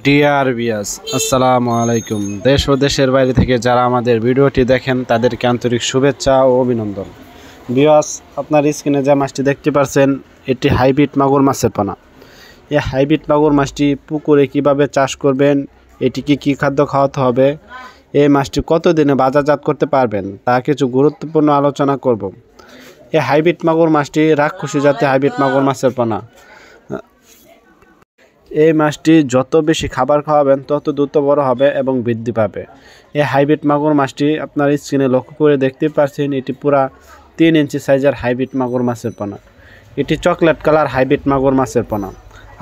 Dear viewers, আসসালামু আলাইকুম। দেশ ও দেশের বাইরে থেকে যারা আমাদের ভিডিওটি দেখেন তাদেরকে আন্তরিক শুভেচ্ছা ও অভিনন্দন। ভিউয়ার্স, আপনার স্ক্রিনে যে মাছটি দেখতে পাচ্ছেন এটি হাইব্রিড মাগুর মাছের পোনা। এই হাইব্রিড মাগুর মাছটি পুকুরে কিভাবে চাষ করবেন, এটিকে কী খাদ্য খাওয়াতে হবে, এই মাছটি কতদিনে বাজারজাত করতে পারবেন তা কিছু গুরুত্বপূর্ণ আলোচনা করব। এই হাইব্রিড মাগুর মাছটি রাক্ষসী জাতীয় হাইব্রিড মাগুর মাছের পোনা। এই মাছটি যত বেশি খাবার খাওয়াবেন তত দ্রুত বড় হবে এবং বৃদ্ধি পাবে। এই হাইব্রিড মাগুর মাছটি আপনার স্ক্রিনে লক্ষ্য করে দেখতে পাচ্ছেন, এটি পুরা 3 ইঞ্চি সাইজের হাইব্রিড মাগুর মাছের পোনা। এটি চকলেট কালার হাইব্রিড মাগুর মাছের পোনা।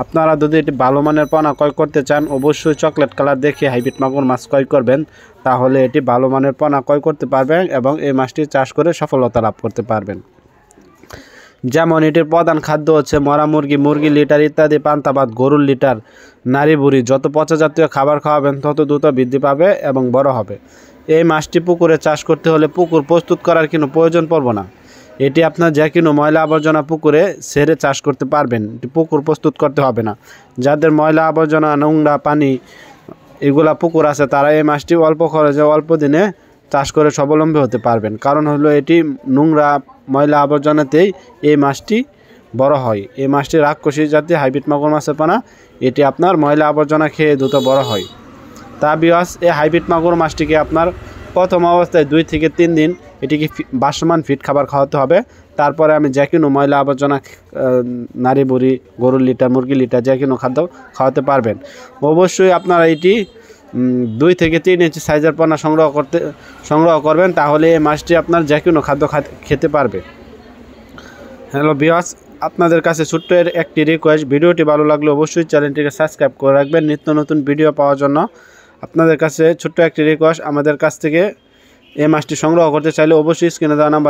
আপনারা যদি এটি ভালো মানের পোনা ক্রয় করতে চান অবশ্যই চকলেট কালার দেখে হাইব্রিড মাগুর মাছ ক্রয় করবেন, তাহলে এটি ভালো মানের পোনা ক্রয় করতে পারবেন এবং এই মাছটি চাষ করে সফলতা লাভ করতে পারবেন। যেমন এটির প্রধান খাদ্য হচ্ছে মরা মুরগি, মুরগি লিটার ইত্যাদি, পান্তা ভাত, গরুর লিটার, নারী বুড়ি। যত পচা জাতীয় খাবার খাওয়াবেন তত দ্রুত বৃদ্ধি পাবে এবং বড় হবে। এই মাছটি পুকুরে চাষ করতে হলে পুকুর প্রস্তুত করার কোনো প্রয়োজন পড়বে না। এটি আপনার যে কোনো ময়লা আবর্জনা পুকুরে ছেড়ে চাষ করতে পারবেন। এটি পুকুর প্রস্তুত করতে হবে না। যাদের ময়লা আবর্জনা, নোংরা পানি এগুলা পুকুর আছে তারা এই মাছটি অল্প খরচে অল্প দিনে চাষ করে স্বাবলম্বী হতে পারবেন। কারণ হলো এটি নোংরা ময়লা আবর্জনাতেই এই মাছটি বড় হয়। এই মাছটি রাক্ষসী জাতীয় হাইব্রিড মাগুর মাছের পোনা। এটি আপনার ময়লা আবর্জনা খেয়ে দ্রুত বড় হয়। তা ভিউয়ার্স, এই হাইব্রিড মাগুর মাছটিকে আপনার প্রথম অবস্থায় 2 থেকে 3 দিন এটিকে বাসমান ফিট খাবার খাওয়াতে হবে। তারপরে আমি যে কোনো ময়লা আবর্জনা, নারী বুড়ি, গরুর লিটার, মুরগি লিটার যে কোনো খাদ্য খাওয়াতে পারবেন। অবশ্যই আপনারা এটি 2 থেকে 3 ইঞ্চি সাইজের পোনা সংগ্রহ করবেন, তাহলে এই মাছটি আপনার যে কোনো খাদ্য খেতে পারবে। হ্যালো ভিউয়ার্স, আপনাদের কাছে ছোট্ট একটি রিকোয়েস্ট, ভিডিওটি ভালো লাগলে অবশ্যই চ্যানেলটিকে সাবস্ক্রাইব করে রাখবেন নিত্য নতুন ভিডিও পাওয়ার জন্য। আপনাদের কাছে ছোট্ট একটি রিকোয়েস্ট, আমাদের কাছ থেকে এই মাছটি সংগ্রহ করতে চাইলে অবশ্যই স্ক্রিনে দেওয়া নাম্বার